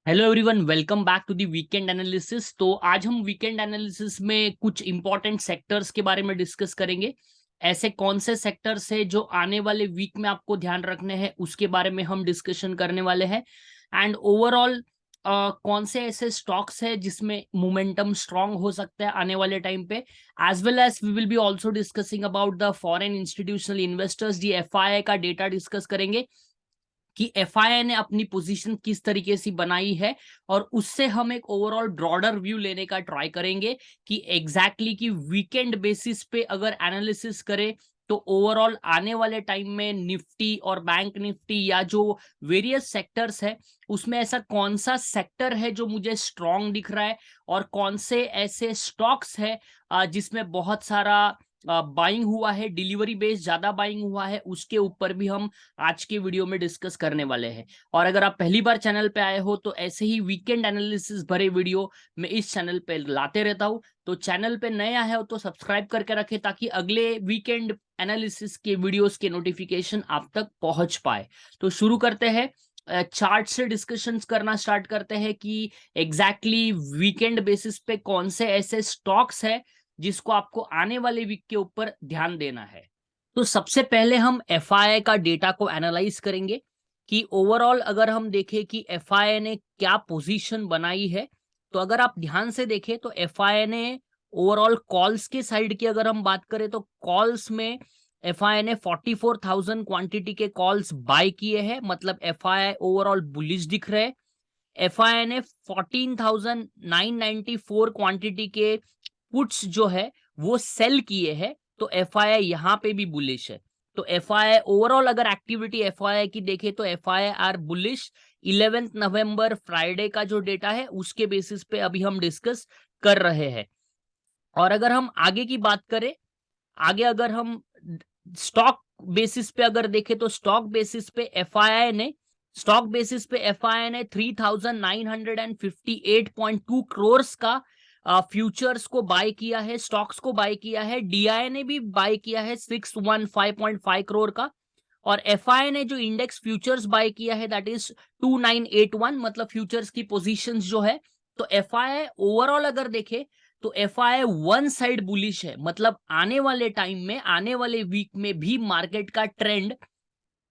Hello everyone, welcome back to the weekend analysis. तो आज हम वीकेंड एनालिसिस में कुछ इंपॉर्टेंट सेक्टर्स के बारे में डिस्कस करेंगे। ऐसे कौन से सेक्टर्स है जो आने वाले वीक में आपको ध्यान रखने हैं, उसके बारे में हम डिस्कशन करने वाले हैं। एंड ओवरऑल कौन से ऐसे स्टॉक्स है जिसमें मोमेंटम स्ट्रांग हो सकता है आने वाले टाइम पे। As well as we will be also discussing about the foreign institutional investors, the FII का डेटा डिस्कस करेंगे कि एफआईआई ने अपनी पोजीशन किस तरीके से बनाई है, और उससे हम एक ओवरऑल ब्रॉडर व्यू लेने का ट्राई करेंगे कि एग्जैक्टली कि वीकेंड बेसिस पे अगर एनालिसिस करें तो ओवरऑल आने वाले टाइम में निफ्टी और बैंक निफ्टी या जो वेरियस सेक्टर्स है उसमें ऐसा कौन सा सेक्टर है जो मुझे स्ट्रांग दिख रहा है, और कौन से ऐसे स्टॉक्स है जिसमें बहुत सारा बाइंग हुआ है, डिलीवरी बेस्ड ज्यादा बाइंग हुआ है, उसके ऊपर भी हम आज के वीडियो में डिस्कस करने वाले हैं। और अगर आप पहली बार चैनल पे आए हो तो ऐसे ही वीकेंड एनालिसिस भरे वीडियो मैं इस चैनल पे लाते रहता हूँ। तो चैनल पे नए आए हो तो सब्सक्राइब करके रखे ताकि अगले वीकेंड एनालिसिस के वीडियोस के नोटिफिकेशन आप तक पहुंच पाए। तो शुरू करते हैं, चार्ट से डिस्कशंस करना स्टार्ट करते हैं कि एग्जैक्टली वीकेंड बेसिस पे कौन से ऐसे स्टॉक्स है जिसको आपको आने वाले वीक के ऊपर ध्यान देना है। तो सबसे पहले हम एफआईआई का डेटा को एनालाइज करेंगे कि ओवरऑल अगर हम देखें कि एफआईआई ने क्या पोजीशन बनाई है। तो अगर आप ध्यान से देखें तो एफआईआई ने ओवरऑल कॉल्स के साइड की अगर हम बात करें तो कॉल्स में एफआईआई ने 44,000 क्वांटिटी के कॉल्स बाय किए हैं, मतलब एफआईआई ओवरऑल बुलिश दिख रहे हैं। एफआईआई ने 14,994 क्वांटिटी के पुट्स जो है वो सेल किए हैं, तो एफआईआई यहां पे भी बुलिश है। तो एफआईआई ओवरऑल अगर एक्टिविटी एफआईआई की देखे तो FII are bullish. 11 November Friday का जो डेटा है उसके बेसिस पे अभी हम डिस्कस कर रहे हैं। और अगर हम आगे की बात करें, आगे अगर हम स्टॉक बेसिस पे अगर देखें तो स्टॉक बेसिस पे एफआईआई ने 3,958.2 करोड़ का फ्यूचर्स को बाय किया है, स्टॉक्स को बाय किया है। डीआई ने भी बाय किया है 615.5 करोड़ का। और एफआईआई ने जो इंडेक्स फ्यूचर्स बाय किया है दैट इज 2981, मतलब फ्यूचर्स की पोजीशंस जो है। तो एफआईआई ओवरऑल अगर देखे तो एफआईआई वन साइड बुलिश है, मतलब आने वाले टाइम में, आने वाले वीक में भी मार्केट का ट्रेंड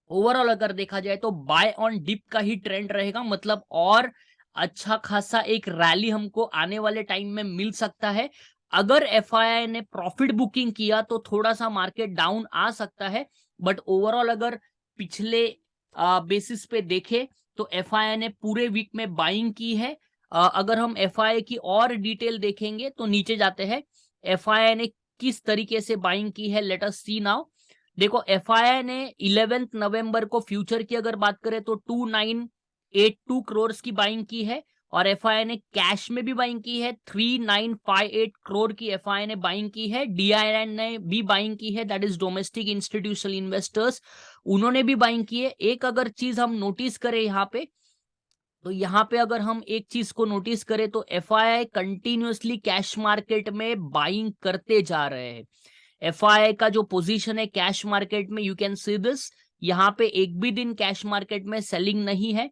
ओवरऑल अगर देखा जाए तो बाय ऑन डिप का ही ट्रेंड रहेगा, मतलब और अच्छा खासा एक रैली हमको आने वाले टाइम में मिल सकता है। अगर एफआईआई ने प्रॉफिट बुकिंग किया तो थोड़ा सा मार्केट डाउन आ सकता है, बट ओवरऑल अगर पिछले बेसिस पे देखे तो एफआईआई ने पूरे वीक में बाइंग की है। अगर हम एफआईआई की और डिटेल देखेंगे तो नीचे जाते हैं, एफआईआई ने किस तरीके से बाइंग की है, लेट अस सी नाउ। देखो एफआईआई ने 11 नवंबर को फ्यूचर की अगर बात करें तो 2982 करोड़ की बाइंग की है, और एफआईआई ने कैश में भी बाइंग की है 3958 करोड़ की एफआईआई ने बाइंग की है। डीआईएन ने भी बाइंग की है, that is domestic institutional investors, उन्होंने भी बाइंग की है। एक अगर चीज हम नोटिस करें यहाँ पे, तो यहाँ पे अगर हम एक चीज को नोटिस करें तो एफआईआई कंटिन्यूअसली कैश मार्केट में बाइंग करते जा रहे हैं। एफआईआई का जो पोजीशन है कैश मार्केट में, यू कैन सी दिस, यहाँ पे एक भी दिन कैश मार्केट में सेलिंग नहीं है।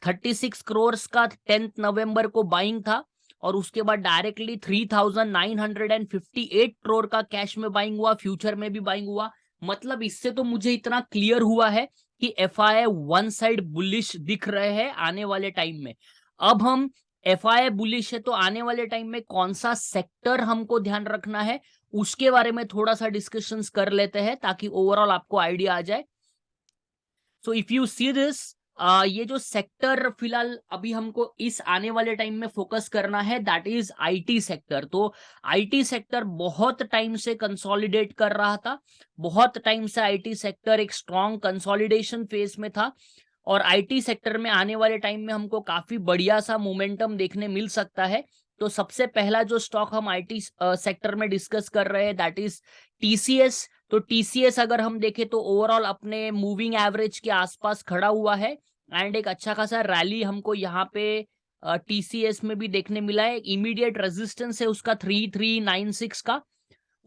36 करोड़ का 10 नवंबर को बाइंग था, और उसके बाद डायरेक्टली 3,958 करोड़ का कैश में बाइंग हुआ, फ्यूचर में भी बाइंग हुआ। मतलब इससे तो मुझे इतना क्लियर हुआ है कि एफआईआई वन साइड बुलिश दिख रहे हैं आने वाले टाइम में। अब हम एफआईआई बुलिश है तो आने वाले टाइम में कौन सा सेक्टर हमको ध्यान रखना है उसके बारे में थोड़ा सा डिस्कशंस कर लेते हैं ताकि ओवरऑल आपको आइडिया आ जाए। So if you see this, ये जो सेक्टर फिलहाल अभी हमको इस आने वाले टाइम में फोकस करना है दैट इज आईटी सेक्टर। तो आईटी सेक्टर बहुत टाइम से कंसोलिडेट कर रहा था, बहुत टाइम से आईटी सेक्टर एक स्ट्रॉन्ग कंसोलिडेशन फेज में था, और आईटी सेक्टर में आने वाले टाइम में हमको काफी बढ़िया सा मोमेंटम देखने मिल सकता है। तो सबसे पहला जो स्टॉक हम आईटी सेक्टर में डिस्कस कर रहे हैं दैट इज टीसीएस। तो टीसीएस अगर हम देखें तो ओवरऑल अपने मूविंग एवरेज के आसपास खड़ा हुआ है, एंड एक अच्छा खासा रैली हमको यहाँ पे टीसीएस में भी देखने मिला है। इमीडिएट रेजिस्टेंस है उसका 3396 का,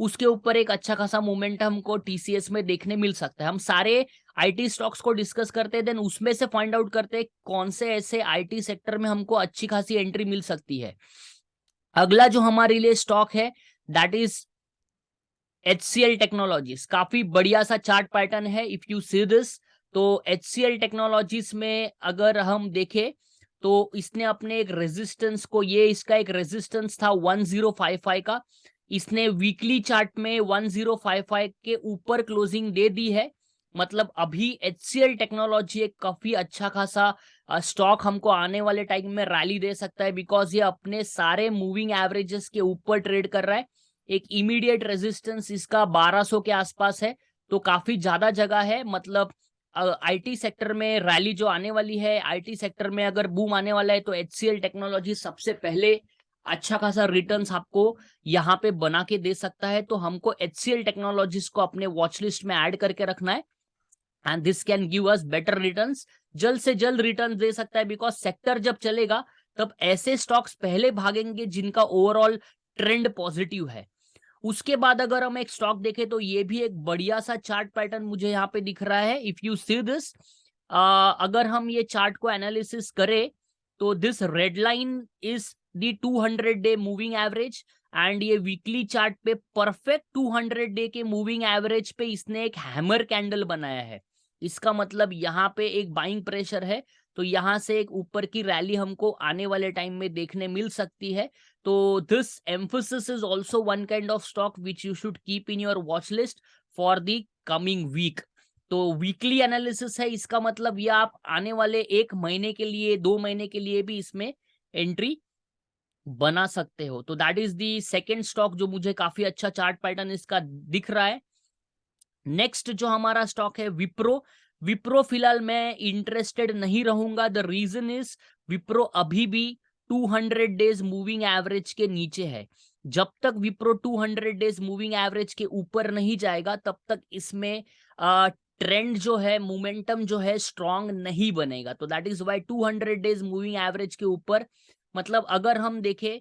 उसके ऊपर एक अच्छा खासा मोमेंटम हमको टीसीएस में देखने मिल सकता है। हम सारे आईटी स्टॉक्स को डिस्कस करते हैं, देन उसमें से फाइंड आउट करते हैं कौन से ऐसे आईटी सेक्टर में हमको अच्छी खासी एंट्री मिल सकती है। अगला जो हमारे लिए स्टॉक है दैट इज HCL टेक्नोलॉजीज। काफी बढ़िया सा चार्ट पैटर्न है इफ यू सी दिस। तो HCL टेक्नोलॉजीज में अगर हम देखें तो इसने अपने एक रेजिस्टेंस को, ये इसका एक रेजिस्टेंस था 1055 का, इसने वीकली चार्ट में 1055 के ऊपर क्लोजिंग दे दी है। मतलब अभी HCL टेक्नोलॉजी एक काफी अच्छा खासा स्टॉक हमको आने वाले टाइम में रैली दे सकता है, बिकॉज ये अपने सारे मूविंग एवरेजेस के ऊपर ट्रेड कर रहा है। एक इमीडिएट रेजिस्टेंस इसका 1200 के आसपास है, तो काफी ज्यादा जगह है। मतलब आईटी सेक्टर में रैली जो आने वाली है, आईटी सेक्टर में अगर बूम आने वाला है, तो HCL टेक्नोलॉजी सबसे पहले अच्छा खासा रिटर्न्स आपको यहाँ पे बना के दे सकता है। तो हमको HCL टेक्नोलॉजीज को अपने वॉच लिस्ट में ऐड करके रखना है, and this can give us better returns. जल्द से जल्द रिटर्न दे सकता है, बिकॉज सेक्टर जब चलेगा तब ऐसे स्टॉक्स पहले भागेंगे जिनका ओवरऑल ट्रेंड पॉजिटिव है। उसके बाद अगर हम एक स्टॉक देखें तो ये भी एक बढ़िया सा चार्ट पैटर्न मुझे यहाँ पे दिख रहा है। इफ यू सी दिस, अगर हम ये चार्ट को एनालिसिस करें तो this red line is the 200 day moving average, and ये वीकली चार्ट पे परफेक्ट 200 डे के मूविंग एवरेज पे इसने एक हैमर कैंडल बनाया है। इसका मतलब यहाँ पे एक बाइंग प्रेशर है, तो यहाँ से एक ऊपर की रैली हमको आने वाले टाइम में देखने मिल सकती है। तो this Mphasis is also one kind of stock which you should keep in your watch list for the coming week. तो वीकली एनालिसिस है, इसका मतलब ये आप आने वाले 1 महीने के लिए, 2 महीने के लिए भी इसमें एंट्री बना सकते हो। तो that is the second stock जो मुझे काफी अच्छा चार्ट पैटर्न इसका दिख रहा है। नेक्स्ट जो हमारा स्टॉक है विप्रो। विप्रो फिलहाल मैं इंटरेस्टेड नहीं रहूंगा। द रीजन इज विप्रो अभी भी 200 डेज मूविंग एवरेज के नीचे है। जब तक विप्रो 200 डेज मूविंग एवरेज के ऊपर नहीं जाएगा तब तक इसमें ट्रेंड जो है, मोमेंटम जो है स्ट्रांग नहीं बनेगा। तो that is why 200 days moving average के ऊपर, मतलब अगर हम देखें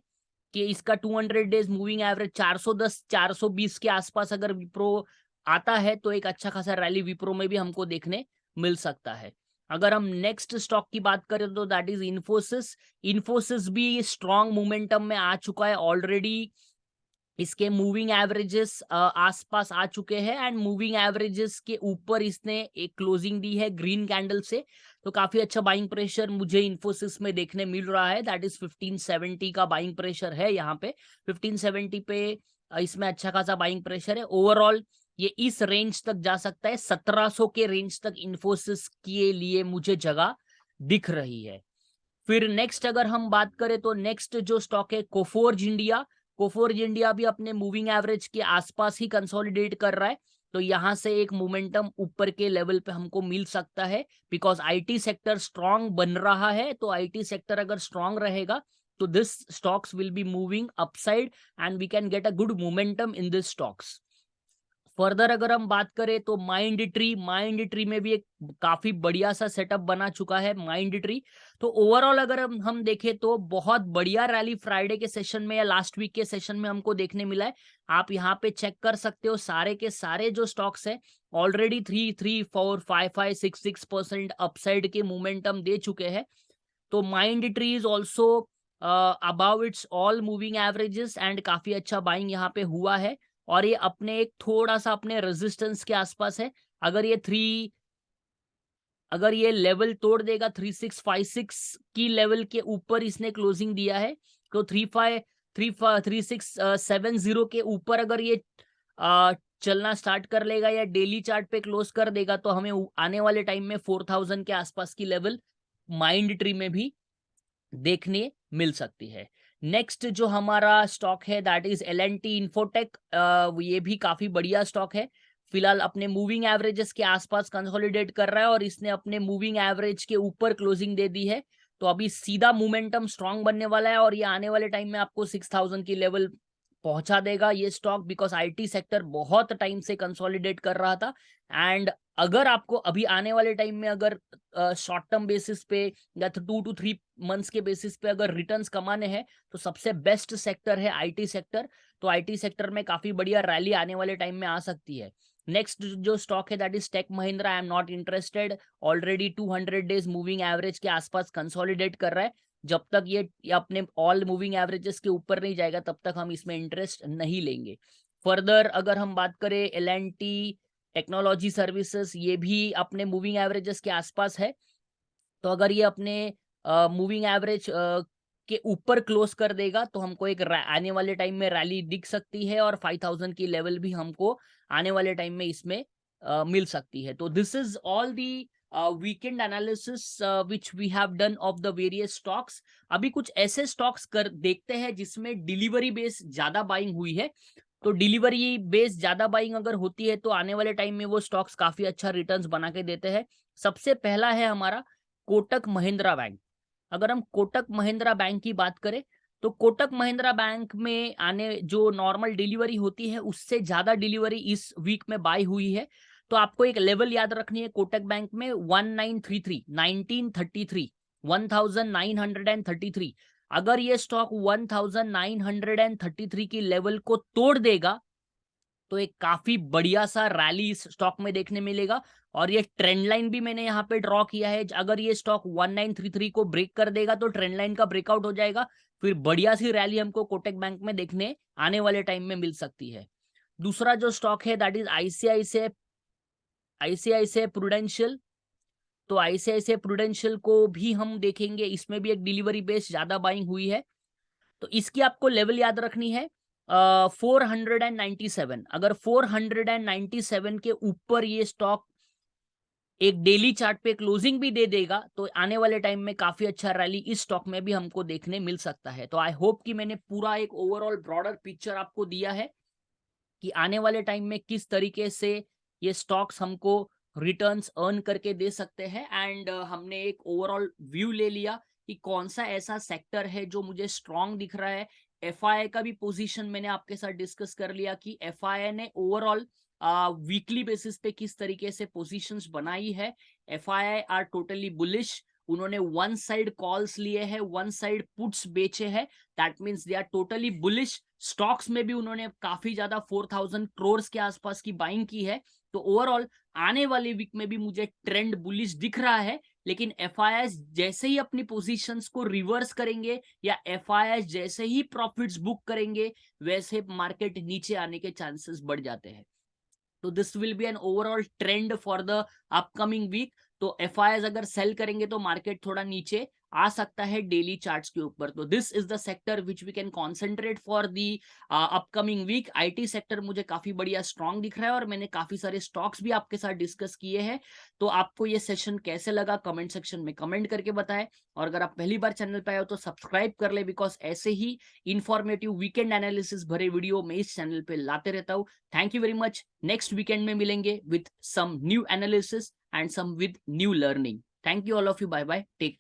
कि इसका 200 डेज मूविंग एवरेज 410 420 के आसपास अगर विप्रो आता है तो एक अच्छा खासा रैली विप्रो में भी हमको देखने मिल सकता है। अगर हम नेक्स्ट स्टॉक की बात करें तो दैट इज इन्फोसिस। इन्फोसिस भी स्ट्रॉन्ग मोमेंटम में आ चुका है ऑलरेडी। इसके मूविंग एवरेजेस आसपास आ चुके हैं, एंड मूविंग एवरेजेस के ऊपर इसने एक क्लोजिंग दी है ग्रीन कैंडल से। तो काफी अच्छा बाइंग प्रेशर मुझे इन्फोसिस में देखने मिल रहा है। दैट इज 1570 का बाइंग प्रेशर है यहाँ पे। 1570 पे इसमें अच्छा खासा बाइंग प्रेशर है। ओवरऑल ये इस रेंज तक जा सकता है, 1700 के रेंज तक इन्फोसिस के लिए मुझे जगह दिख रही है। फिर नेक्स्ट अगर हम बात करें तो नेक्स्ट जो स्टॉक है कोफोर्ज इंडिया। कोफोर्ज इंडिया भी अपने मूविंग एवरेज के आसपास ही कंसोलिडेट कर रहा है। तो यहां से एक मोमेंटम ऊपर के लेवल पे हमको मिल सकता है, बिकॉज आईटी सेक्टर स्ट्रांग बन रहा है। तो आईटी सेक्टर अगर स्ट्रांग रहेगा तो this stocks will be moving upside, and we can get a good momentum in this stocks. Further अगर हम बात करें तो माइंड ट्री में भी एक काफी बढ़िया सा सेटअप बना चुका है माइंड ट्री। तो ओवरऑल अगर हम देखें तो बहुत बढ़िया रैली फ्राइडे के सेशन में या लास्ट वीक के सेशन में हमको देखने मिला है। आप यहाँ पे चेक कर सकते हो, सारे के सारे जो स्टॉक्स है ऑलरेडी 3, 3, 4, 5, 5, 6% अपसाइड के मोमेंटम दे चुके हैं। तो Mindtree is also above its all moving averages, and काफी अच्छा बाइंग यहाँ पे हुआ है। और ये अपने एक थोड़ा सा अपने रेजिस्टेंस के आसपास है। अगर ये लेवल तोड़ देगा 3656 की लेवल के ऊपर इसने क्लोजिंग दिया है, तो 3670 के ऊपर अगर ये चलना स्टार्ट कर लेगा या डेली चार्ट पे क्लोज कर देगा तो हमें आने वाले टाइम में 4000 के आसपास की लेवल माइंड ट्री में भी देखने मिल सकती है। नेक्स्ट जो हमारा स्टॉक है दैट इज L&T इन्फोटेक। ये भी काफी बढ़िया स्टॉक है। फिलहाल अपने मूविंग एवरेजेस के आसपास कंसोलिडेट कर रहा है और इसने अपने मूविंग एवरेज के ऊपर क्लोजिंग दे दी है। तो अभी सीधा मोमेंटम स्ट्रांग बनने वाला है और ये आने वाले टाइम में आपको 6000 की लेवल पहुंचा देगा ये स्टॉक, बिकॉज आईटी सेक्टर बहुत टाइम से कंसोलिडेट कर रहा था। एंड अगर आपको अभी आने वाले टाइम में अगर शॉर्ट टर्म बेसिस पे या 2 to 3 मंथ्स के बेसिस पे अगर रिटर्न्स कमाने हैं तो सबसे बेस्ट सेक्टर है आईटी सेक्टर। तो आईटी सेक्टर में काफी बढ़िया रैली आने वाले टाइम में आ सकती है। नेक्स्ट जो स्टॉक है that is Tech Mahindra, I am not interested, already 200 days moving average के आसपास कंसोलिडेट कर रहा है। जब तक ये अपने ऑल मूविंग एवरेजेस के ऊपर नहीं जाएगा तब तक हम इसमें इंटरेस्ट नहीं लेंगे। फर्दर अगर हम बात करें L&T टेक्नोलॉजी सर्विसेज, ये भी अपने मूविंग एवरेजेस के आसपास है। तो अगर ये अपने मूविंग एवरेज के ऊपर क्लोज कर देगा तो हमको एक आने वाले टाइम में रैली दिख सकती है और 5000 की लेवल भी हमको आने वाले टाइम में इसमें मिल सकती है। तो this is all the weekend analysis which we have done of the various stocks. अभी कुछ ऐसे स्टॉक्स कर देखते हैं जिसमें डिलीवरी बेस ज्यादा बाइंग हुई है। तो डिलीवरी बेस ज्यादा बाइंग अगर होती है तो आने वाले टाइम में वो स्टॉक्स काफी अच्छा रिटर्न्स बना के देते हैं। सबसे पहला है हमारा कोटक महिंद्रा बैंक। अगर हम कोटक महिंद्रा बैंक की बात करें तो कोटक महिंद्रा बैंक में आने जो नॉर्मल डिलीवरी होती है उससे ज्यादा डिलीवरी इस वीक में बाय हुई है। तो आपको एक लेवल याद रखनी है कोटक बैंक में 1933 1933 1933। अगर ये स्टॉक 1933 की लेवल को तोड़ देगा तो एक काफी बढ़िया सा रैली इस स्टॉक में देखने मिलेगा। और ये ट्रेंड लाइन भी मैंने यहाँ पे ड्रॉ किया है। अगर ये स्टॉक 1933 को ब्रेक कर देगा तो ट्रेंड लाइन का ब्रेकआउट हो जाएगा, फिर बढ़िया सी रैली हमको कोटक बैंक में देखने आने वाले टाइम में मिल सकती है। दूसरा जो स्टॉक है दैट इज आईसीआईसीआई प्रूडेंशियल। तो आईसीआईसीआई प्रूडेंशियल को भी हम देखेंगे, इसमें भी एक डिलीवरी बेस ज्यादा बाइंग हुई है। तो इसकी आपको लेवल याद रखनी है 497। अगर 497 के ऊपर ये स्टॉक एक डेली चार्ट पे क्लोजिंग भी दे देगा तो आने वाले टाइम में काफी अच्छा रैली इस स्टॉक में भी हमको देखने मिल सकता है। तो आई होप कि मैंने पूरा एक ओवरऑल ब्रॉडर पिक्चर आपको दिया है कि आने वाले टाइम में किस तरीके से ये स्टॉक्स हमको रिटर्न्स अर्न करके दे सकते हैं। एंड हमने एक ओवरऑल व्यू ले लिया कि कौन सा ऐसा सेक्टर है जो मुझे स्ट्रांग दिख रहा है। एफआईआई का भी पोजीशन मैंने आपके साथ डिस्कस कर लिया कि एफआईआई ने ओवरऑल वीकली बेसिस पे किस तरीके से पोजीशंस बनाई है। एफआईआई आर टोटली बुलिश, उन्होंने वन साइड कॉल्स लिए हैं, वन साइड पुट्स बेचे हैं, that means they are totally bullish. Stocks में भी उन्होंने काफी ज्यादा 4000 करोड़ के आसपास की बाइंग की है। तो ओवरऑल आने वाले वीक में भी मुझे ट्रेंड बुलिश दिख रहा है। लेकिन एफआईआईज जैसे ही अपनी पोजीशंस को रिवर्स करेंगे या एफआईआईज जैसे ही प्रॉफिट्स बुक करेंगे वैसे मार्केट नीचे आने के चांसेस बढ़ जाते हैं। तो this will be an overall trend for the upcoming week. तो एफआईआईज अगर सेल करेंगे तो मार्केट थोड़ा नीचे आ सकता है डेली चार्ट्स के ऊपर। तो this is the sector which we can concentrate for the upcoming week. IT sector मुझे काफी बढ़िया स्ट्रांग दिख रहा है और मैंने काफी सारे स्टॉक्स भी आपके साथ डिस्कस किए हैं। तो आपको ये सेशन कैसे लगा कमेंट सेक्शन में कमेंट करके बताएं। और अगर आप पहली बार चैनल पे आए हो तो सब्सक्राइब कर ले, बिकॉज ऐसे ही इंफॉर्मेटिव वीकेंड एनालिसिस भरे वीडियो मैं इस चैनल पे लाते रहता हूँ। Thank you very much. Next weekend में मिलेंगे with some new analysis and some with new learning. Thank you all of you, bye bye, take care.